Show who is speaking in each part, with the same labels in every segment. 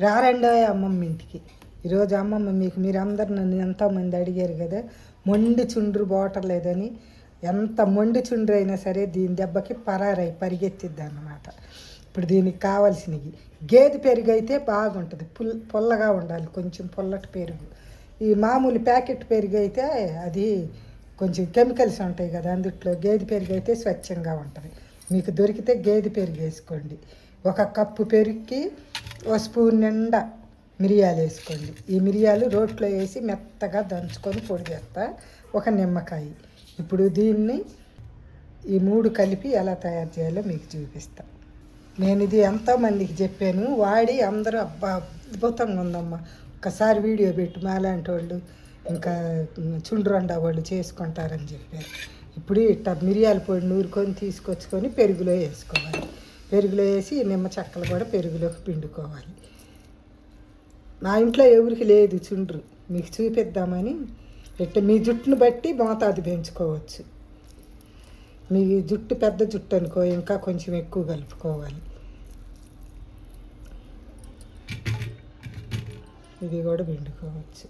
Speaker 1: రారండో అమ్మమ్మ ఇంటికి. ఈరోజు అమ్మమ్మ మీరందరు నన్ను ఎంతోమంది అడిగారు కదా, మొండి చుండ్రు బాటలేదని. ఎంత మొండి చుండ్రు అయినా సరే దీని దెబ్బకి పరిగెత్తిద్ది అన్నమాట. ఇప్పుడు దీనికి కావాల్సినవి గేదె పెరుగు అయితే బాగుంటుంది, పుల్లగా ఉండాలి, కొంచెం పుల్లటి పెరుగు. ఈ మామూలు ప్యాకెట్ పెరుగు అయితే అది కొంచెం కెమికల్స్ ఉంటాయి కదా అందుట్లో. గేదె పెరుగు అయితే స్వచ్ఛంగా ఉంటుంది. మీకు దొరికితే గేదె పెరుగు వేసుకోండి. 1 కప్పు పెరుగుకి 1 స్పూన్ నిండా మిరియాలు వేసుకోండి. ఈ మిరియాలు రోట్లో వేసి మెత్తగా దంచుకొని పొడి చేస్తా. 1 నిమ్మకాయ. ఇప్పుడు దీన్ని ఈ 3 కలిపి ఎలా తయారు చేయాలో మీకు చూపిస్తా. నేను ఇది ఎంతోమందికి చెప్పాను, వాడి అందరూ అబ్బా అద్భుతంగా ఉందమ్మా, ఒకసారి వీడియో పెట్టి మాలాంటి వాళ్ళు ఇంకా చుండ్రండా వాళ్ళు చేసుకుంటారని చెప్పారు. ఇప్పుడు ఇట్లా మిరియాల పొడి నూరుకొని తీసుకొచ్చుకొని పెరుగులో వేసుకోవాలి. పెరుగులో వేసి నిమ్మ చెక్కలు కూడా పెరుగులోకి పిండుకోవాలి. నా ఇంట్లో ఎవరికి లేదు చుండ్రు, మీకు చూపిద్దామని. ఇట్లా మీ జుట్టును బట్టి మోతాదు పెంచుకోవచ్చు. మీ జుట్టు పెద్ద జుట్టు అనుకో ఇంకా కొంచెం ఎక్కువ కలుపుకోవాలి. ఇది కూడా పిండుకోవచ్చు.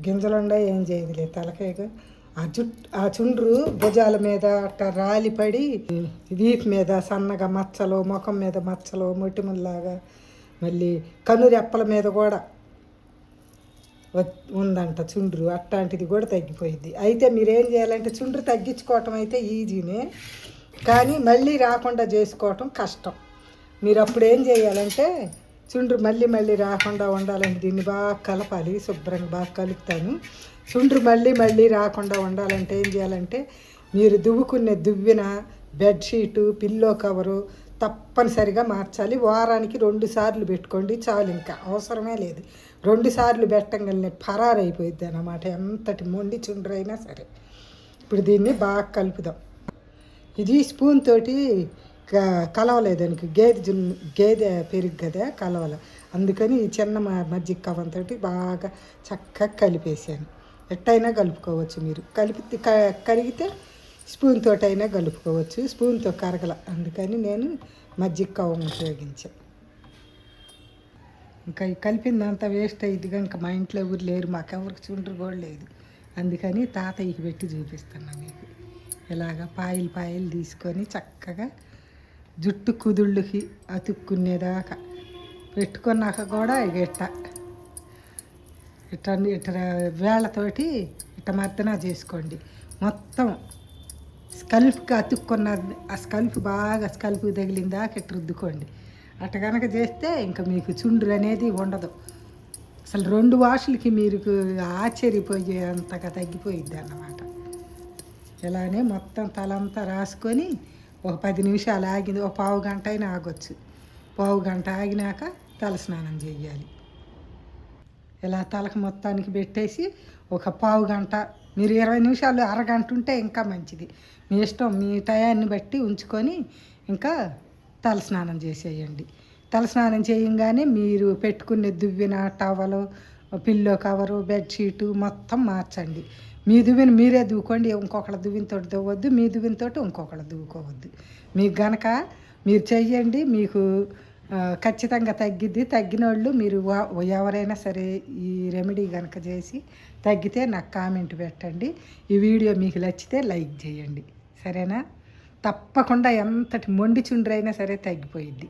Speaker 1: గింజలుండా ఏం చేయదులే, తలకాయగా ఆ చుండ్రు భుజాల మీద అట్లా రాలిపడి వీపు మీద సన్నగా మచ్చలు, ముఖం మీద మచ్చలు, మొటిముల్లాగా, మళ్ళీ కనురెప్పల మీద కూడా ఉందంట చుండ్రు. అట్లాంటిది కూడా తగ్గిపోయింది. అయితే మీరేం చేయాలంటే చుండ్రు తగ్గించుకోవటం అయితే ఈజీనే, కానీ మళ్ళీ రాకుండా చేసుకోవటం కష్టం. మీరు అప్పుడు ఏం చేయాలంటే చుండ్రు మళ్ళీ రాకుండా ఉండాలంటే దీన్ని బాగా కలపాలి. శుభ్రంగా బాగా కలుపుతాను. చుండ్రు మళ్ళీ రాకుండా ఉండాలంటే ఏం చేయాలంటే మీరు దువ్విన బెడ్షీటు, పిల్లో కవరు తప్పనిసరిగా మార్చాలి. వారానికి 2 సార్లు పెట్టుకోండి చాలు, ఇంకా అవసరమే లేదు. 2 సార్లు పెట్టంగానే అయిపోయిద్ది అన్నమాట, ఎంతటి మొండి చుండ్రు అయినా సరే. ఇప్పుడు దీన్ని బాగా కలుపుదాం. ఇది స్పూన్ తోటి కలవలేదానికి, గేదె పెరుగు కదా కలవల, అందుకని ఈ చిన్న మజ్జిగ కవంతో బాగా చక్కగా కలిపేసాను. ఎట్టయినా కలుపుకోవచ్చు మీరు. కరిగితే స్పూన్ తోటైనా కలుపుకోవచ్చు. స్పూన్తో కరగల, అందుకని నేను మజ్జిగ కవం ఉపయోగించాను. ఇంకా కలిపిందంతా వేస్ట్ అయ్యిద్ది కనుక మా ఇంట్లో ఎవరు లేరు, మాకెవరికి చుండ్రు కూడా లేదు. అందుకని తాతయ్యకి పెట్టి చూపిస్తున్నా మీకు. ఇలాగ పాయలు తీసుకొని చక్కగా జుట్టు కుదుళ్ళకి అతుక్కునేదాకా పెట్టుకున్నాక కూడా ఇట్లా వేళ్ళతోటి ఇట్లా మర్దన చేసుకోండి. మొత్తం స్కల్ప్కి అతుక్కున్న ఆ స్కల్ప్ బాగా స్కల్ప్కి తగిలిందాక ఇట్లా రుద్దుకోండి. అట్ట కనుక చేస్తే ఇంకా మీకు చుండ్రు అనేది ఉండదు. అసలు 2 వాషులకి మీరు ఆశ్చర్యపోయే అంతగా తగ్గిపోయిద్ది అన్నమాట. ఇలానే మొత్తం తలంతా రాసుకొని ఒక 10 నిమిషాలు ఆగింది, ఒక పావు గంట అయినా ఆగొచ్చు. పావు గంట ఆగినాక తలస్నానం చేయాలి. ఇలా తలకు మొత్తానికి పెట్టేసి ఒక పావు గంట, మీరు 20 నిమిషాలు, అరగంట ఉంటే ఇంకా మంచిది. మీ ఇష్టం, మీ టయాన్ని బట్టి ఉంచుకొని ఇంకా తలస్నానం చేసేయండి. తలస్నానం చేయంగానే మీరు పెట్టుకునే దువ్విన టవలు, పిల్లో కవరు, బెడ్షీటు మొత్తం మార్చండి. మీ దువ్విన మీరే దువ్వుకోండి, ఇంకొకళ్ళ దువ్వినతో దువ్వద్దు, మీ దువ్వినతో ఇంకొకళ్ళు దువ్వుకోవద్దు. మీకు గనక మీరు చెయ్యండి, మీకు ఖచ్చితంగా తగ్గిద్ది. తగ్గిన వాళ్ళు మీరు ఎవరైనా సరే ఈ రెమెడీ కనుక చేసి తగ్గితే నాకు కామెంట్ పెట్టండి. ఈ వీడియో మీకు నచ్చితే లైక్ చేయండి, సరేనా? తప్పకుండా ఎంతటి మొండి చుండ్రైనా సరే తగ్గిపోయిద్ది.